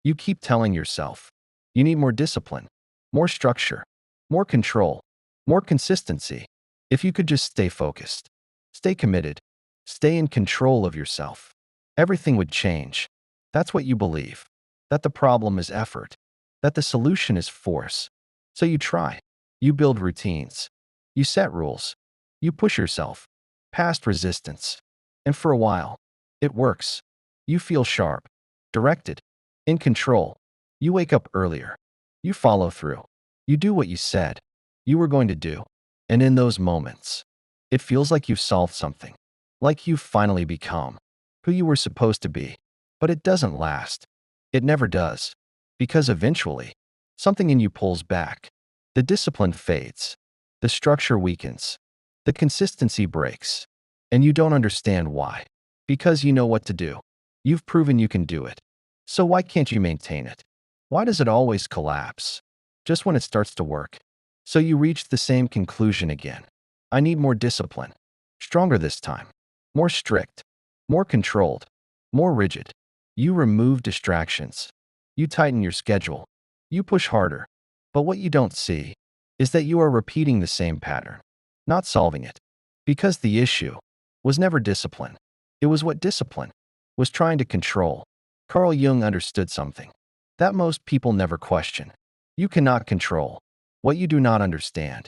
You keep telling yourself, you need more discipline, more structure, more control, more consistency. If you could just stay focused, stay committed, stay in control of yourself, everything would change. That's what you believe, that the problem is effort, that the solution is force. So you try, you build routines, you set rules, you push yourself past resistance. And for a while, it works. You feel sharp, directed, in control. You wake up earlier. You follow through. You do what you said you were going to do. And in those moments, it feels like you've solved something, like you've finally become who you were supposed to be. But it doesn't last. It never does. Because eventually, something in you pulls back. The discipline fades. The structure weakens. The consistency breaks. And you don't understand why. Because you know what to do. You've proven you can do it. So why can't you maintain it? Why does it always collapse? Just when it starts to work. So you reach the same conclusion again. I need more discipline. Stronger this time. More strict. More controlled. More rigid. You remove distractions. You tighten your schedule. You push harder. But what you don't see is that you are repeating the same pattern, not solving it. Because the issue was never discipline. It was what discipline was trying to control. Carl Jung understood something that most people never question. You cannot control what you do not understand.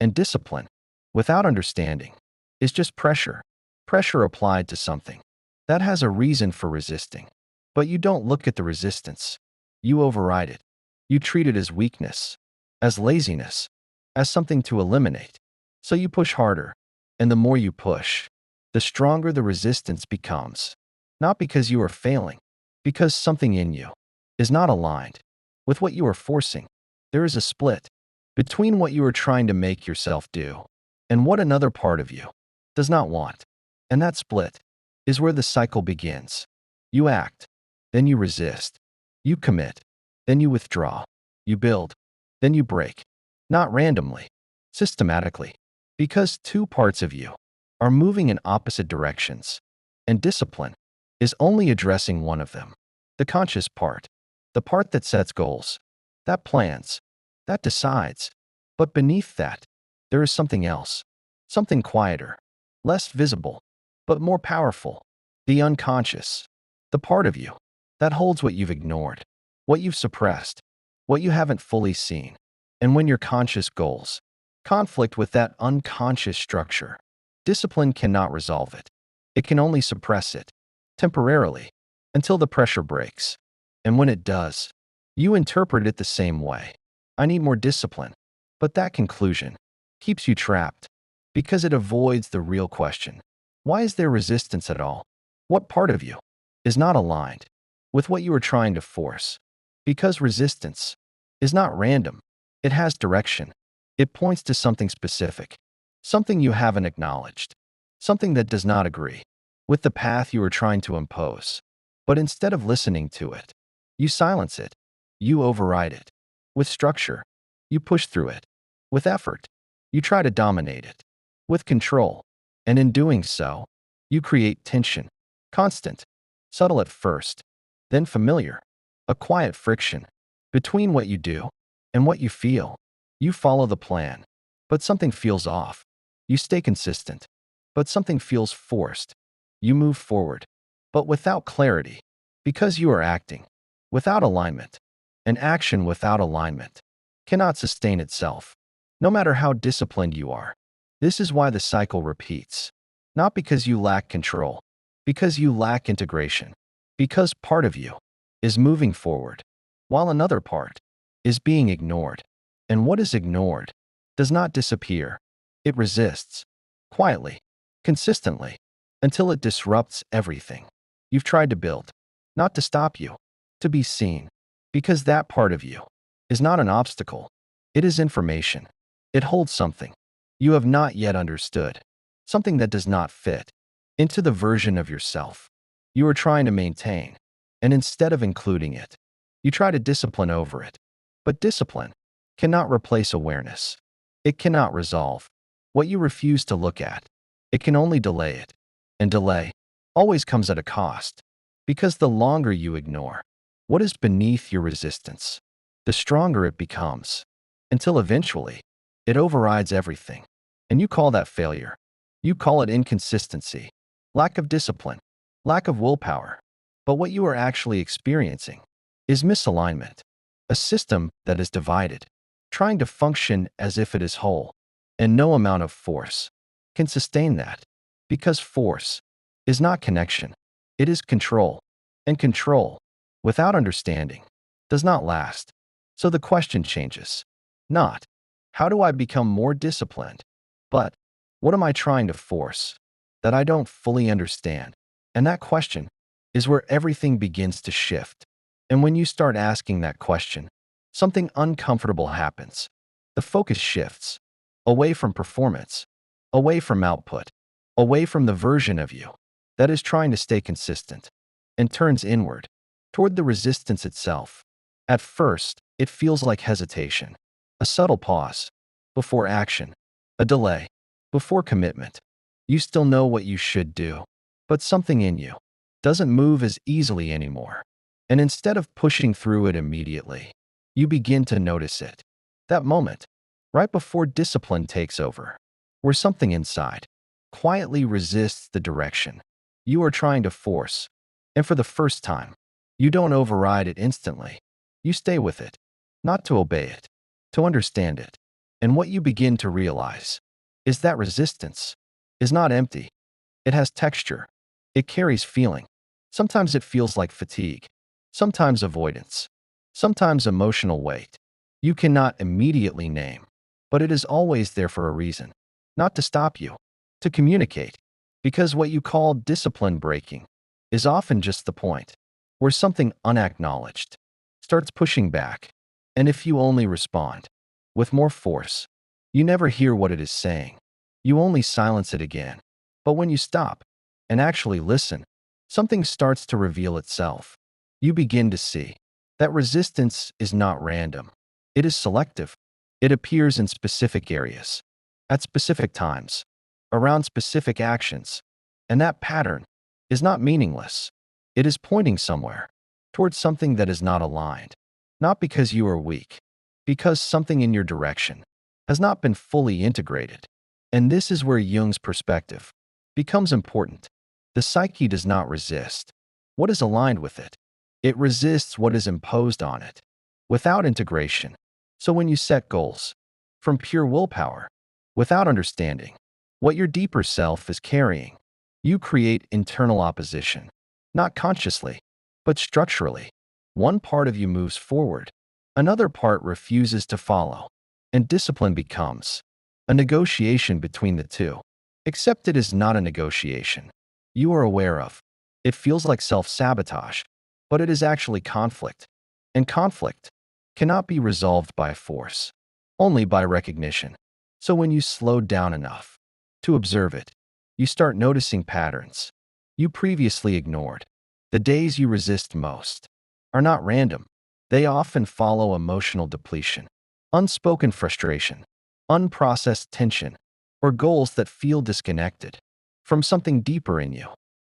And discipline, without understanding, is just pressure. Pressure applied to something that has a reason for resisting. But you don't look at the resistance. You override it. You treat it as weakness, as laziness, as something to eliminate. So you push harder. And the more you push, the stronger the resistance becomes. Not because you are failing, because something in you is not aligned with what you are forcing. There is a split between what you are trying to make yourself do and what another part of you does not want. And that split is where the cycle begins. You act, then you resist. You commit, then you withdraw. You build, then you break. Not randomly, systematically. Because two parts of you are moving in opposite directions. And discipline is only addressing one of them. The conscious part. The part that sets goals, that plans, that decides. But beneath that, there is something else. Something quieter, less visible, but more powerful. The unconscious. The part of you that holds what you've ignored, what you've suppressed, what you haven't fully seen. And when your conscious goals conflict with that unconscious structure, discipline cannot resolve it. It can only suppress it, temporarily, until the pressure breaks. And when it does, you interpret it the same way. I need more discipline. But that conclusion keeps you trapped because it avoids the real question. Why is there resistance at all? What part of you is not aligned with what you are trying to force? Because resistance is not random. It has direction. It points to something specific, something you haven't acknowledged, something that does not agree with the path you are trying to impose. But instead of listening to it, you silence it. You override it. With structure, you push through it. With effort, you try to dominate it. With control, and in doing so, you create tension. Constant, subtle at first, then familiar. A quiet friction between what you do and what you feel. You follow the plan, but something feels off. You stay consistent, but something feels forced. You move forward, but without clarity, because you are acting without alignment. And action without alignment cannot sustain itself, no matter how disciplined you are. This is why the cycle repeats. Not because you lack control, because you lack integration, because part of you is moving forward, while another part is being ignored. And what is ignored does not disappear. It resists, quietly, consistently, until it disrupts everything you've tried to build. Not to stop you, to be seen. Because that part of you is not an obstacle. It is information. It holds something you have not yet understood, something that does not fit into the version of yourself you are trying to maintain. And instead of including it, you try to discipline over it. But discipline cannot replace awareness. It cannot resolve what you refuse to look at. It can only delay it. And delay always comes at a cost. Because the longer you ignore, What is beneath your resistance, the stronger it becomes, until eventually it overrides everything. And you call that failure. You call it inconsistency, lack of discipline, lack of willpower. But what you are actually experiencing is misalignment, a system that is divided, trying to function as if it is whole. And no amount of force can sustain that, because force is not connection, it is control. And control, without understanding, does not last. So the question changes. Not, how do I become more disciplined? But, what am I trying to force that I don't fully understand? And that question is where everything begins to shift. And when you start asking that question, something uncomfortable happens. The focus shifts away from performance, away from output, away from the version of you that is trying to stay consistent, and turns inward, toward the resistance itself. At first, it feels like hesitation, a subtle pause before action, a delay before commitment. You still know what you should do, but something in you doesn't move as easily anymore. And instead of pushing through it immediately, you begin to notice it. That moment, right before discipline takes over, where something inside quietly resists the direction you are trying to force. And for the first time, you don't override it instantly. You stay with it, not to obey it, to understand it. And what you begin to realize is that resistance is not empty. It has texture. It carries feeling. Sometimes it feels like fatigue, sometimes avoidance, sometimes emotional weight. You cannot immediately name, but it is always there for a reason. Not to stop you, to communicate. Because what you call discipline breaking is often just the point where something unacknowledged starts pushing back. And if you only respond with more force, you never hear what it is saying. You only silence it again. But when you stop and actually listen, something starts to reveal itself. You begin to see that resistance is not random. It is selective. It appears in specific areas, at specific times, around specific actions. And that pattern is not meaningless. It is pointing somewhere, towards something that is not aligned. Not because you are weak, because something in your direction has not been fully integrated. And this is where Jung's perspective becomes important. The psyche does not resist what is aligned with it. It resists what is imposed on it, without integration. So when you set goals from pure willpower, without understanding what your deeper self is carrying, you create internal opposition, not consciously, but structurally. One part of you moves forward, another part refuses to follow, and discipline becomes a negotiation between the two. Except it is not a negotiation you are aware of. It feels like self-sabotage, but it is actually conflict. And conflict cannot be resolved by force, only by recognition. So when you slow down enough to observe it, you start noticing patterns you previously ignored. The days you resist most are not random. They often follow emotional depletion, unspoken frustration, unprocessed tension, or goals that feel disconnected from something deeper in you.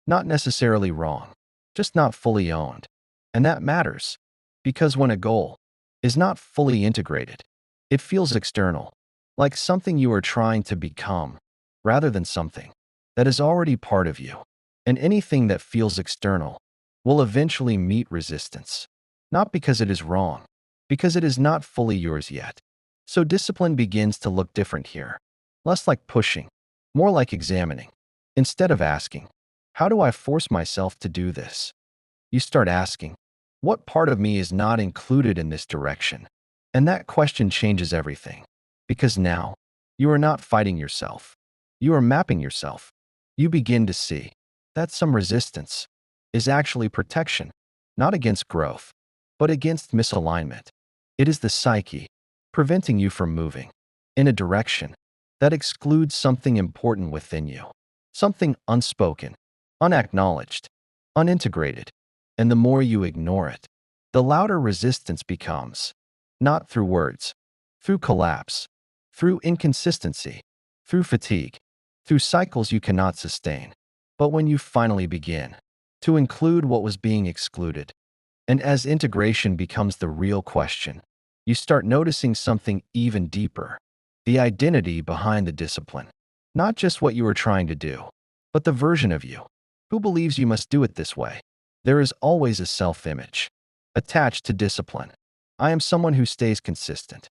Not necessarily wrong, just not fully owned. And that matters, because when a goal is not fully integrated, it feels external, like something you are trying to become, rather than something that is already part of you. And anything that feels external will eventually meet resistance, not because it is wrong, because it is not fully yours yet. So discipline begins to look different here, less like pushing, more like examining. Instead of asking, how do I force myself to do this? You start asking, what part of me is not included in this direction? And that question changes everything, because now you are not fighting yourself. You are mapping yourself. You begin to see that some resistance is actually protection, not against growth, but against misalignment. It is the psyche preventing you from moving in a direction that excludes something important within you, something unspoken, unacknowledged, unintegrated. And the more you ignore it, the louder resistance becomes, not through words, through collapse, through inconsistency, through fatigue, through cycles you cannot sustain. But when you finally begin to include what was being excluded, And as integration becomes the real question, you start noticing something even deeper: the identity behind the discipline. Not just what you are trying to do, but the version of you who believes you must do it this way. There is always a self-image attached to discipline. I am someone who stays consistent.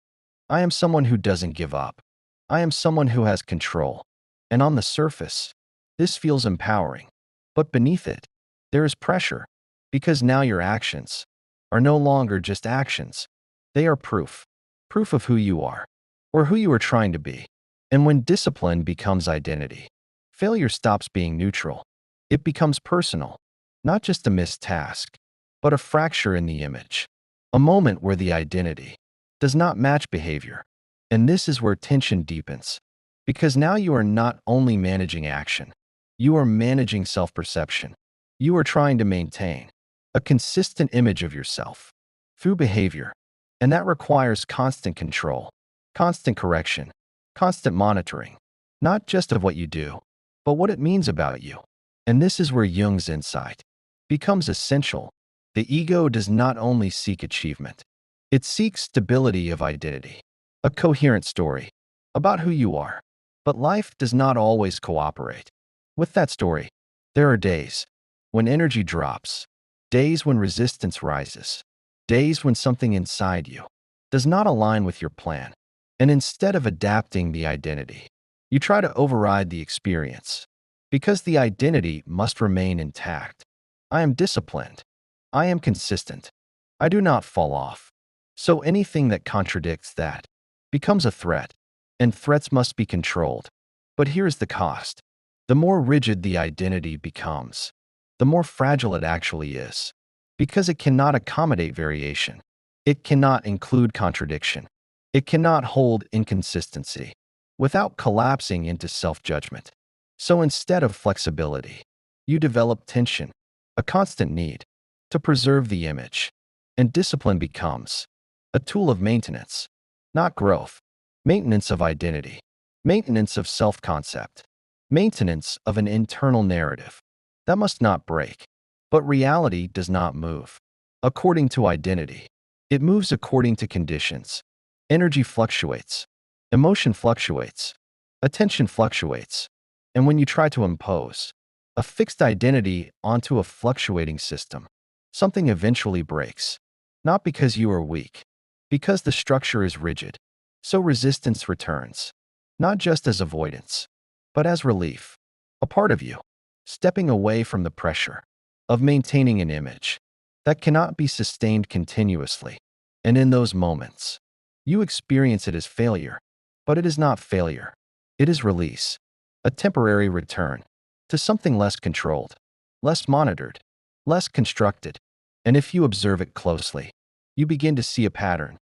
I am someone who doesn't give up. I am someone who has control. And on the surface, this feels empowering. But beneath it, there is pressure, because now your actions are no longer just actions. They are proof of who you are, or who you are trying to be. And when discipline becomes identity, failure stops being neutral. It becomes personal, not just a missed task, but a fracture in the image, a moment where the identity does not match behavior. And this is where tension deepens, because now you are not only managing action, you are managing self-perception. You are trying to maintain a consistent image of yourself through behavior, and that requires constant control, constant correction, constant monitoring, not just of what you do, but what it means about you. And this is where Jung's insight becomes essential. The ego does not only seek achievement, it seeks stability of identity, a coherent story about who you are. But life does not always cooperate with that story. There are days when energy drops, days when resistance rises, days when something inside you does not align with your plan. And instead of adapting the identity, you try to override the experience, because the identity must remain intact. I am disciplined. I am consistent. I do not fall off. So anything that contradicts that becomes a threat, and threats must be controlled. But here's the cost. The more rigid the identity becomes, the more fragile it actually is, because it cannot accommodate variation. It cannot include contradiction. It cannot hold inconsistency without collapsing into self-judgment. So instead of flexibility, you develop tension, a constant need to preserve the image. And discipline becomes a tool of maintenance, not growth. Maintenance of identity, maintenance of self-concept, maintenance of an internal narrative that must not break. But reality does not move according to identity. It moves according to conditions. Energy fluctuates, emotion fluctuates, attention fluctuates. And when you try to impose a fixed identity onto a fluctuating system, something eventually breaks. Not because you are weak, because the structure is rigid. So resistance returns, not just as avoidance, but as relief. A part of you, stepping away from the pressure of maintaining an image that cannot be sustained continuously. And in those moments, you experience it as failure. But it is not failure. It is release, a temporary return to something less controlled, less monitored, less constructed. And if you observe it closely, you begin to see a pattern.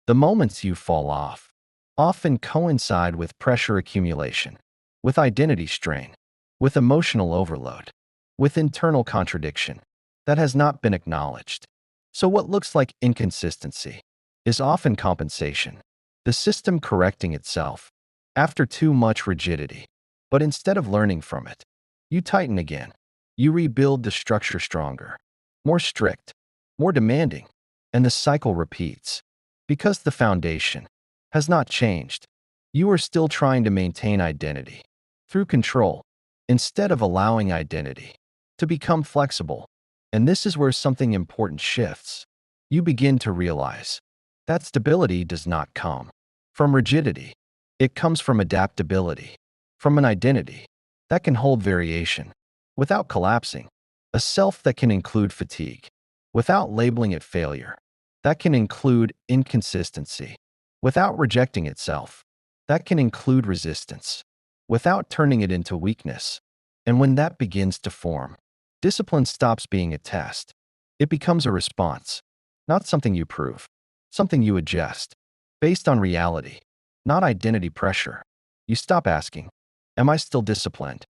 The moments you fall off often coincide with pressure accumulation, with identity strain, with emotional overload, with internal contradiction that has not been acknowledged. So what looks like inconsistency is often compensation, the system correcting itself after too much rigidity. But instead of learning from it, you tighten again. You rebuild the structure stronger, more strict, more demanding, and the cycle repeats. Because the foundation has not changed, you are still trying to maintain identity through control, instead of allowing identity to become flexible. And this is where something important shifts. You begin to realize that stability does not come from rigidity. It comes from adaptability, from an identity that can hold variation without collapsing, a self that can include fatigue without labeling it failure, that can include inconsistency without rejecting itself, that can include resistance without turning it into weakness. And when that begins to form, discipline stops being a test. It becomes a response, not something you prove, something you adjust based on reality, not identity pressure. You stop asking, "Am I still disciplined?"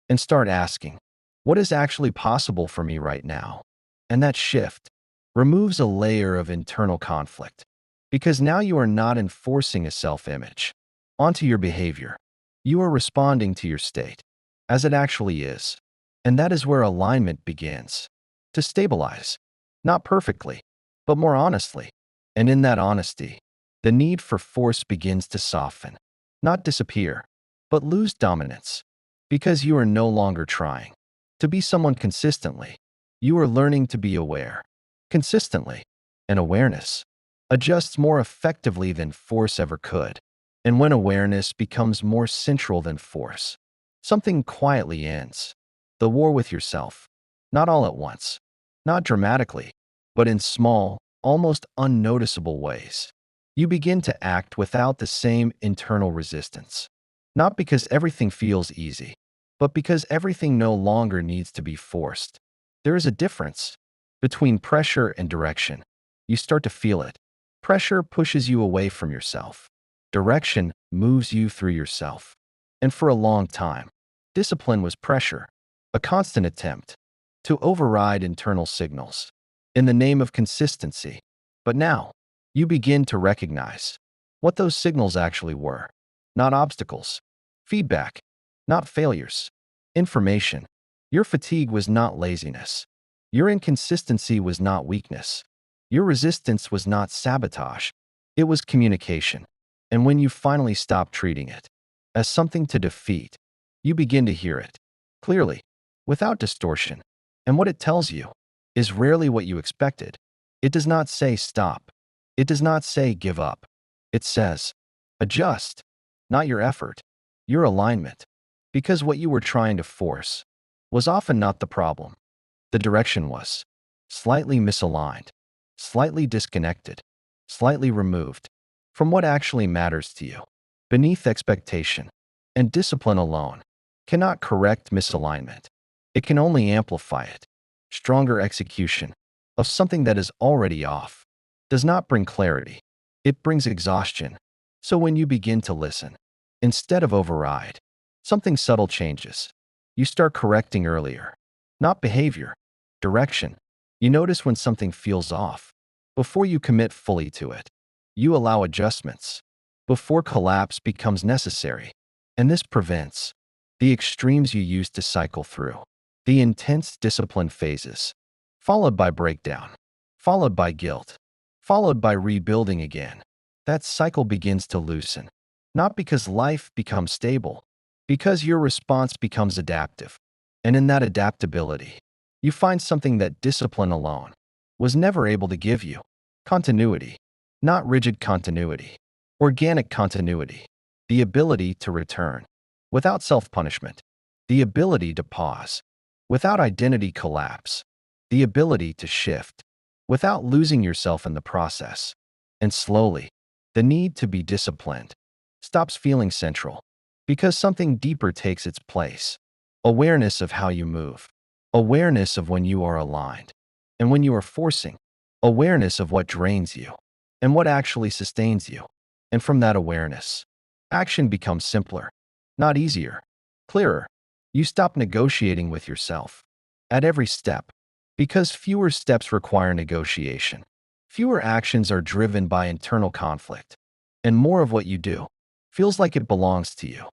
and start asking, "What is actually possible for me right now?" And that shift removes a layer of internal conflict, because now you are not enforcing a self-image onto your behavior. You are responding to your state as it actually is. And that is where alignment begins to stabilize. Not perfectly, but more honestly. And in that honesty, the need for force begins to soften, not disappear, but lose dominance. Because you are no longer trying to be someone consistently. You are learning to be aware consistently, and awareness adjusts more effectively than force ever could. And when awareness becomes more central than force, something quietly ends. The war with yourself. Not all at once, not dramatically, but in small, almost unnoticeable ways. You begin to act without the same internal resistance. Not because everything feels easy, but because everything no longer needs to be forced. There is a difference between pressure and direction. You start to feel it. Pressure pushes you away from yourself. Direction moves you through yourself. And for a long time, discipline was pressure, a constant attempt to override internal signals in the name of consistency. But now, you begin to recognize what those signals actually were. Not obstacles, feedback, not failures, information. Your fatigue was not laziness. Your inconsistency was not weakness. Your resistance was not sabotage. It was communication. And when you finally stop treating it as something to defeat, you begin to hear it clearly, without distortion. And what it tells you is rarely what you expected. It does not say stop. It does not say give up. It says adjust, not your effort, your alignment. Because what you were trying to force was often not the problem. The direction was slightly misaligned, slightly disconnected, slightly removed from what actually matters to you. Beneath expectation and discipline alone cannot correct misalignment. It can only amplify it. Stronger execution of something that is already off does not bring clarity. It brings exhaustion. So when you begin to listen, instead of override, something subtle changes. You start correcting earlier, not behavior, direction. You notice when something feels off before you commit fully to it. You allow adjustments before collapse becomes necessary. And this prevents the extremes you used to cycle through. The intense discipline phases, followed by breakdown, followed by guilt, followed by rebuilding again. That cycle begins to loosen, not because life becomes stable, because your response becomes adaptive. And in that adaptability, you find something that discipline alone was never able to give you: continuity, not rigid continuity, organic continuity, the ability to return without self-punishment, the ability to pause without identity collapse, the ability to shift without losing yourself in the process. And slowly, the need to be disciplined stops feeling central because something deeper takes its place. Awareness of how you move, awareness of when you are aligned and when you are forcing, awareness of what drains you and what actually sustains you. And from that awareness, action becomes simpler, not easier, clearer. You stop negotiating with yourself at every step, because fewer steps require negotiation. Fewer actions are driven by internal conflict, and more of what you do feels like it belongs to you,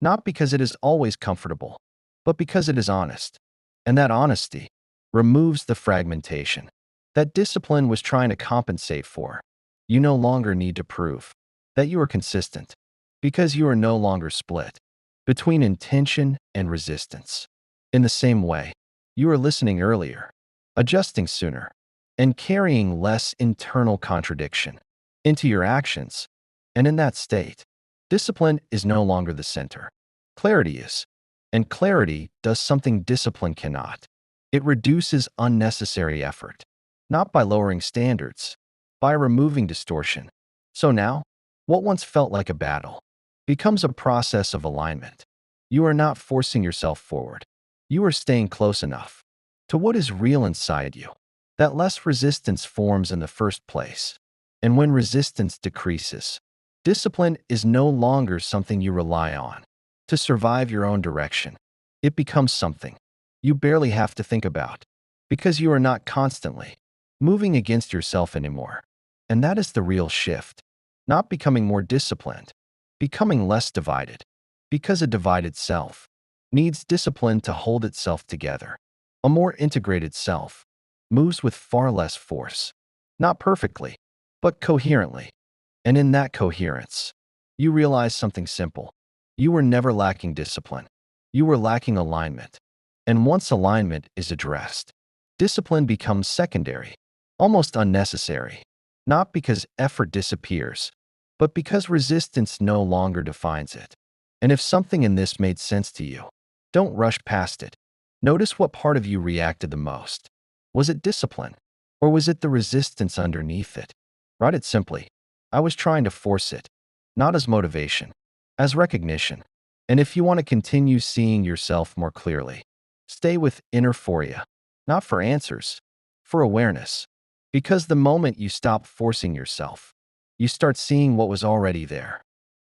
not because it is always comfortable, but because it is honest. And that honesty removes the fragmentation that discipline was trying to compensate for. You no longer need to prove that you are consistent, because you are no longer split between intention and resistance. In the same way, you are listening earlier, adjusting sooner, and carrying less internal contradiction into your actions. And in that state, discipline is no longer the center. Clarity is. And clarity does something discipline cannot. It reduces unnecessary effort, not by lowering standards, by removing distortion. So now, what once felt like a battle becomes a process of alignment. You are not forcing yourself forward. You are staying close enough to what is real inside you that less resistance forms in the first place. And when resistance decreases, discipline is no longer something you rely on to survive your own direction. It becomes something you barely have to think about, because you are not constantly moving against yourself anymore. And that is the real shift. Not becoming more disciplined, becoming less divided, because a divided self needs discipline to hold itself together. A more integrated self moves with far less force. Not perfectly, but coherently. And in that coherence, you realize something simple. You were never lacking discipline. You were lacking alignment. And once alignment is addressed, discipline becomes secondary, almost unnecessary. Not because effort disappears, but because resistance no longer defines it. And if something in this made sense to you, don't rush past it. Notice what part of you reacted the most. Was it discipline? Or was it the resistance underneath it? Write it simply. I was trying to force it, not as motivation, as recognition. And if you want to continue seeing yourself more clearly, stay with inner Phoria, not for answers, for awareness. Because the moment you stop forcing yourself, you start seeing what was already there.